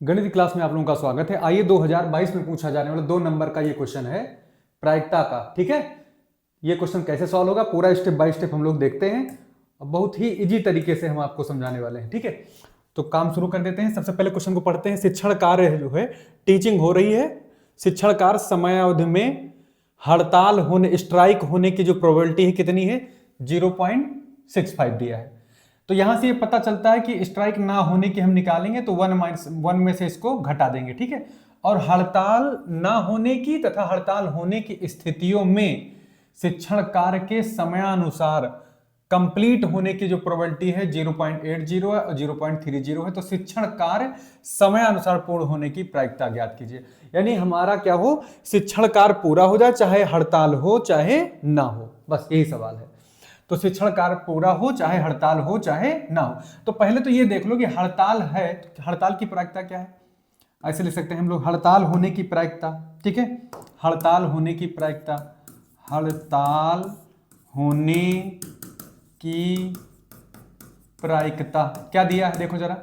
गणित क्लास में आप लोगों का स्वागत है। आइए 2022 में पूछा जाने वाला 2 नंबर का ये क्वेश्चन है प्रायिकता का। ठीक है, ये क्वेश्चन कैसे सॉल्व होगा पूरा स्टेप बाय स्टेप हम लोग देखते हैं और बहुत ही इजी तरीके से हम आपको समझाने वाले हैं। ठीक है, तो काम शुरू कर देते हैं। सबसे पहले क्वेश्चन को पढ़ते हैं। शिक्षण कार्य जो है टीचिंग हो रही है, शिक्षण कार्य समयावधि में हड़ताल होने स्ट्राइक होने की जो प्रोबेबिलिटी है कितनी है 0.65 दिया है। तो यहां से ये पता चलता है कि स्ट्राइक ना होने की हम निकालेंगे तो 1 में से इसको घटा देंगे। ठीक है, और हड़ताल ना होने की तथा हड़ताल होने की स्थितियों में शिक्षण कार्य के समयानुसार कंप्लीट होने की जो प्रोबेबिलिटी है 0.80 है और 0.30 है। तो शिक्षण कार्य समयानुसार पूर्ण होने की प्रायिकता ज्ञात कीजिए। यानी हमारा क्या हो, शिक्षण कार्य पूरा हो जाए चाहे हड़ताल हो चाहे ना हो, बस यही सवाल है। तो शिक्षण कार्य पूरा हो चाहे हड़ताल हो चाहे ना हो। तो पहले तो ये देख लो कि हड़ताल है, हड़ताल की प्रायिकता क्या है। ऐसे लिख सकते हैं हम लोग हड़ताल होने की प्रायिकता। ठीक है, हड़ताल होने की प्रायिकता, हड़ताल होने की प्रायिकता क्या दिया है देखो जरा।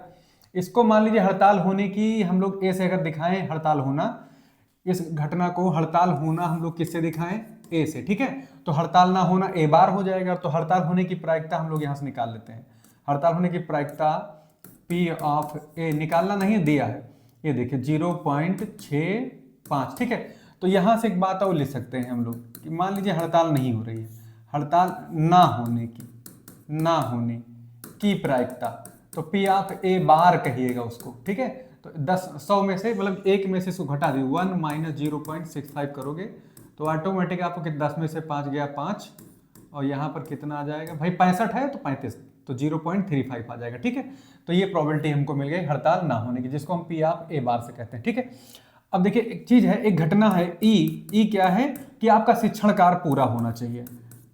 इसको मान लीजिए हड़ताल होने की हम लोग ए से अगर दिखाएं हड़ताल होना, इस घटना को हड़ताल होना हम लोग किससे दिखाएं, ए से। ठीक है, तो हड़ताल ना होना ए बार हो जाएगा। तो हड़ताल होने की प्रायिकता हम लोग यहां से निकाल लेते हैं। हड़ताल होने की प्रायिकता पी ऑफ ए निकालना नहीं दिया है, ये देखिए 0.65। ठीक है, तो यहां से एक बात और लिख सकते हैं हम लोग कि मान लीजिए हड़ताल नहीं हो रही है, हड़ताल ना होने की प्रायिकता, तो पी ऑफ ए बार कहिएगा उसको। ठीक है, तो 100 में से मतलब 1 में से इसको घटा दी 1 माइनस 0.65 करोगे तो ऑटोमेटिक आपको 10 में से 5 गया 5 और यहाँ पर कितना आ जाएगा भाई 65 है तो 35, तो 0.35 आ जाएगा। ठीक है, तो ये प्रोबेबिलिटी हमको मिल गई हड़ताल ना होने की, जिसको हम पी ऑफ ए बार से कहते हैं। ठीक है, अब देखिए एक चीज है, एक घटना है ई क्या है कि आपका शिक्षण कार्य पूरा होना चाहिए।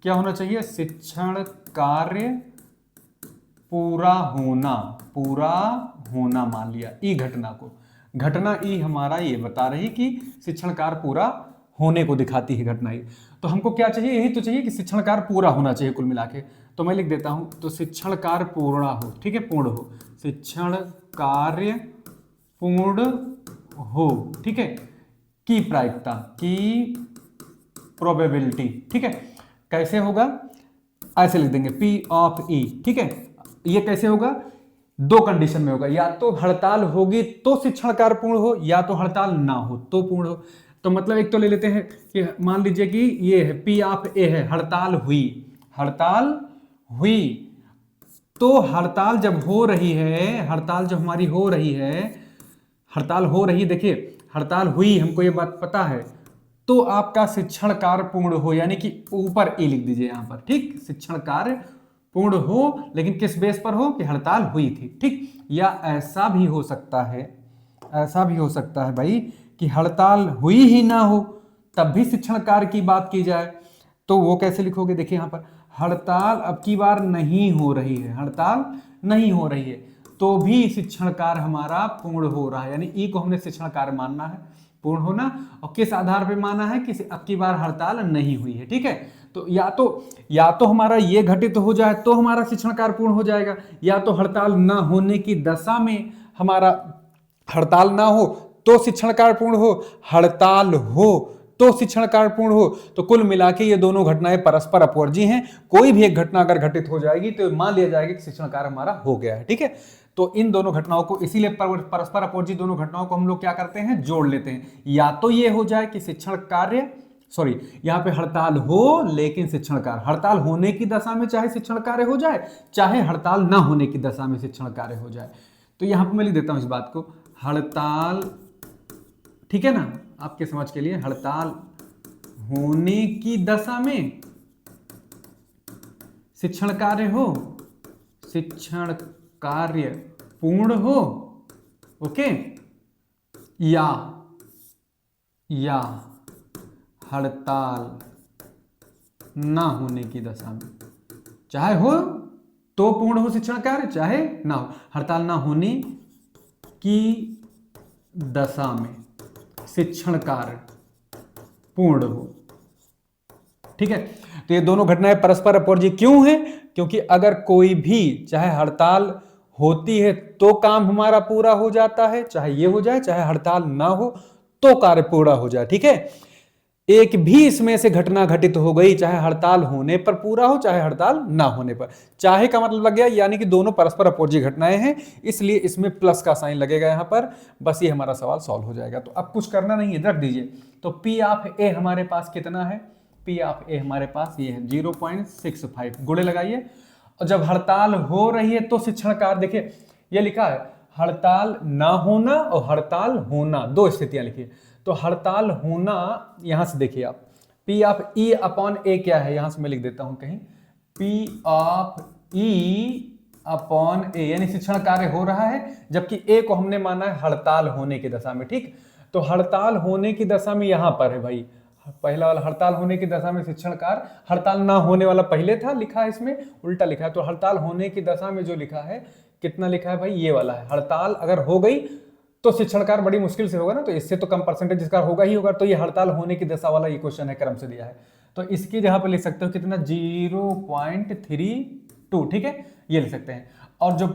क्या होना चाहिए, शिक्षण कार्य पूरा होना मान लिया ई घटना को। घटना ई हमारा ये बता रही कि शिक्षण कार्य पूरा होने को दिखाती है घटना ई। तो हमको क्या चाहिए, यही तो चाहिए कि शिक्षण कार्य पूरा होना चाहिए कुल मिला के। तो मैं लिख देता हूं, तो शिक्षण कार्य पूर्ण हो। ठीक है, पूर्ण हो, शिक्षण कार्य पूर्ण हो। ठीक है, की प्रायिकता की प्रोबेबिलिटी। ठीक है, कैसे होगा, ऐसे लिख देंगे पी ऑफ ई। ठीक है, ये कैसे होगा, 2 कंडीशन में होगा, या तो हड़ताल होगी तो शिक्षण कार्य पूर्ण हो या तो हड़ताल ना हो तो पूर्ण हो। तो मतलब एक तो ले लेते हैं कि मान लीजिए कि ये है पी ऑफ ए है, हड़ताल हुई तो हड़ताल जब हो रही है, हड़ताल जब हमारी हो रही है, हड़ताल हो रही, देखिए हड़ताल हुई हमको ये बात पता है, तो आपका शिक्षण कार्य पूर्ण हो, यानी कि ऊपर ए लिख दीजिए यहां पर। ठीक, शिक्षण कार्य पूर्ण हो, लेकिन किस बेस पर हो कि हड़ताल हुई थी। ठीक, या ऐसा भी हो सकता है भाई कि हड़ताल हुई ही ना हो तब भी शिक्षण कार्य की बात की जाए। तो वो कैसे लिखोगे, देखिए यहां पर हड़ताल अब की बार नहीं हो रही है, हड़ताल नहीं हो रही है तो भी शिक्षण कार्य हमारा पूर्ण हो रहा है। यानी ई को हमने शिक्षण कार्य मानना है, पूर्ण होना, और किस आधार पे माना है कि अब की बार हड़ताल नहीं हुई है। ठीक है, तो या तो हमारा ये घटित हो जाए तो हमारा शिक्षण कार्य पूर्ण हो जाएगा, या तो हड़ताल ना होने की दशा में हमारा हड़ताल ना हो तो शिक्षण कार्य पूर्ण हो, हड़ताल हो तो शिक्षण कार्य पूर्ण हो। तो कुल मिला के ये दोनों घटनाएं परस्पर अपवर्जी हैं। कोई भी एक घटना अगर घटित हो जाएगी तो मान लिया जाएगा कि शिक्षण कार्य हमारा हो गया है। ठीक है, तो इन दोनों घटनाओं को, इसीलिए परस्पर अपवर्जी दोनों घटनाओं को हम लोग क्या करते हैं, जोड़ लेते हैं। या तो ये हो जाए कि शिक्षण कार्य यहां पे हड़ताल हो लेकिन शिक्षण कार्य, हड़ताल होने की दशा में चाहे शिक्षण कार्य हो जाए चाहे हड़ताल ना होने की दशा में शिक्षण कार्य हो जाए। तो यहां पे मैं लिख देता हूं इस बात को, हड़ताल, ठीक है ना, आपके समझ के लिए, हड़ताल होने की दशा में शिक्षण कार्य हो, शिक्षण कार्य पूर्ण हो, ओके, या हड़ताल ना होने की दशा में, चाहे हो तो पूर्ण हो शिक्षण कार्य चाहे ना हो, हड़ताल ना होने की दशा में शिक्षण कार्य पूर्ण हो। ठीक है, तो ये दोनों घटनाएं परस्पर अपवर्जी क्यों हैं, क्योंकि अगर कोई भी चाहे हड़ताल होती है तो काम हमारा पूरा हो जाता है, चाहे ये हो जाए चाहे हड़ताल ना हो तो कार्य पूरा हो जाए, ठीक है। एक भी इसमें से घटना घटित हो गई, चाहे हड़ताल होने पर पूरा हो चाहे हड़ताल ना होने पर, चाहे का मतलब लग गया, यानी कि दोनों परस्पर अपोजिट घटनाएं हैं, इसलिए इसमें प्लस का साइन लगेगा यहां पर। बस ये हमारा सवाल सॉल्व हो जाएगा। तो अब कुछ करना नहीं है, रख दीजिए। तो पी ऑफ ए हमारे पास कितना है, पी ऑफ ए हमारे पास ये है 0.65, गुणे लगाइए। और जब हड़ताल हो रही है तो शिक्षण कार्य, देखिए ये लिखा है हड़ताल ना होना और हड़ताल होना, दो स्थितियां लिखिए। तो हड़ताल होना, यहां से देखिए आप, P ऑफ E अपॉन ए क्या है, यहां से मैं लिख देता हूं कहीं, P ऑफ E अपॉन ए, यानी शिक्षण कार्य हो रहा है, जबकि ए को हमने माना है हड़ताल होने की दशा में, ठीक। तो हड़ताल होने की दशा में यहां पर है भाई, पहला वाला हड़ताल होने की दशा में शिक्षण कार्य, हड़ताल ना होने वाला पहले था, लिखा है इसमें उल्टा लिखा है। तो हड़ताल होने की दशा में जो लिखा है, कितना लिखा है भाई, ये वाला है। हड़ताल अगर हो गई तो शिक्षण कार्य बड़ी मुश्किल से होगा ना, तो इससे तो कम परसेंटेज इसका होगा ही होगा। तो ये हड़ताल होने की दशा वाला ये क्वेश्चन है, क्रम से दिया है। तो इसकी जगह पर लिख सकते हो कितना, 0.32, ठीक है, ये लिख सकते हैं। और जो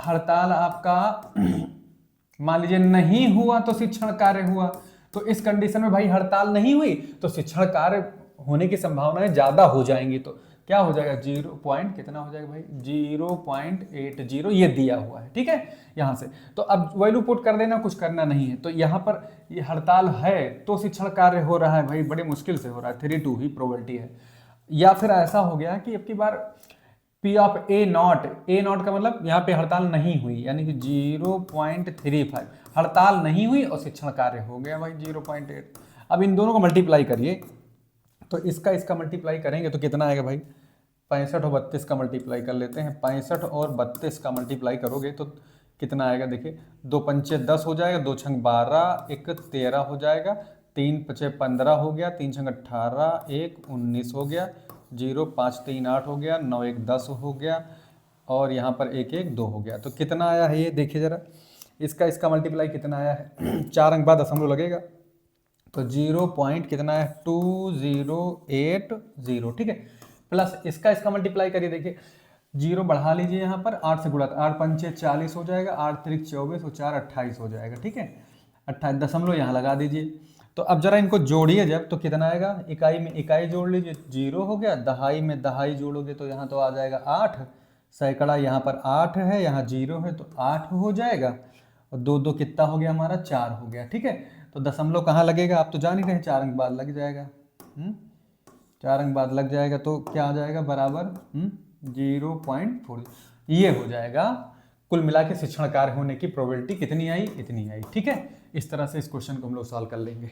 हड़ताल आपका मान लीजिए नहीं हुआ तो शिक्षण कार्य हुआ, तो इस कंडीशन में भाई हड़ताल नहीं हुई तो शिक्षण कार्य होने की संभावनाएं ज्यादा हो जाएंगी। तो क्या हो जाएगा, 0 पॉइंट कितना हो जाएगा भाई, 0.80, ये दिया हुआ है, ठीक है यहां से। तो अब वैल्यू पुट कर देना, कुछ करना नहीं है। तो यहां पर ये हड़ताल है तो शिक्षण कार्य हो रहा है भाई, बड़ी मुश्किल से हो रहा है, 3/2 ही प्रोबेबिलिटी है। या फिर ऐसा हो गया कि अब की बार P ऑफ ए नॉट का मतलब यहाँ पे हड़ताल नहीं हुई, यानी कि 0.35, हड़ताल नहीं हुई और शिक्षण कार्य हो गया भाई 0.8। अब इन दोनों को मल्टीप्लाई करिए, तो इसका मल्टीप्लाई करेंगे तो कितना आएगा भाई, 65 और 32 का मल्टीप्लाई कर लेते हैं। 65 और 32 का मल्टीप्लाई करोगे तो कितना आएगा, देखिए 2 पंचे 10 हो जाएगा, 2 छंग 12, 1 13 हो जाएगा, 3 पचे 15 हो गया, 3 छंग 18, 1 19 हो गया, 0 5 3 8 हो गया, 9 1 10 हो गया, और यहाँ पर 1 1 2 हो गया। तो कितना आया है ये देखिए जरा, इसका मल्टीप्लाई कितना आया है, 4 अंक बाद दशमलव लगेगा, तो 0 पॉइंट कितना है, 2080, ठीक है। प्लस इसका मल्टीप्लाई करिए, देखिए 0 बढ़ा लीजिए यहाँ पर, 8 से गुणा, 8 पंचे 40 हो जाएगा, 8 3 24 और 4 28 हो जाएगा, ठीक है। 28 दशमलव यहाँ लगा दीजिए। तो अब जरा इनको जोड़िए जब, तो कितना आएगा, इकाई में इकाई जोड़ लीजिए, 0 हो गया, दहाई में दहाई जोड़ोगे तो यहाँ तो आ जाएगा 8, सैकड़ा यहाँ पर 8 है, यहाँ 0 है तो 8 हो जाएगा, और 2 2 कितना हो गया हमारा, 4 हो गया, ठीक है। तो दशमलव कहाँ लगेगा, आप तो जान ही रहे, 4 अंक बाद लग जाएगा, 4 अंक बाद लग जाएगा, तो क्या आ जाएगा, बराबर 0.4, ये हो जाएगा। कुल मिला के शिक्षण कार्य होने की प्रोबेबिलिटी कितनी आई, इतनी आई, ठीक है। इस तरह से इस क्वेश्चन को हम लोग सॉल्व कर लेंगे।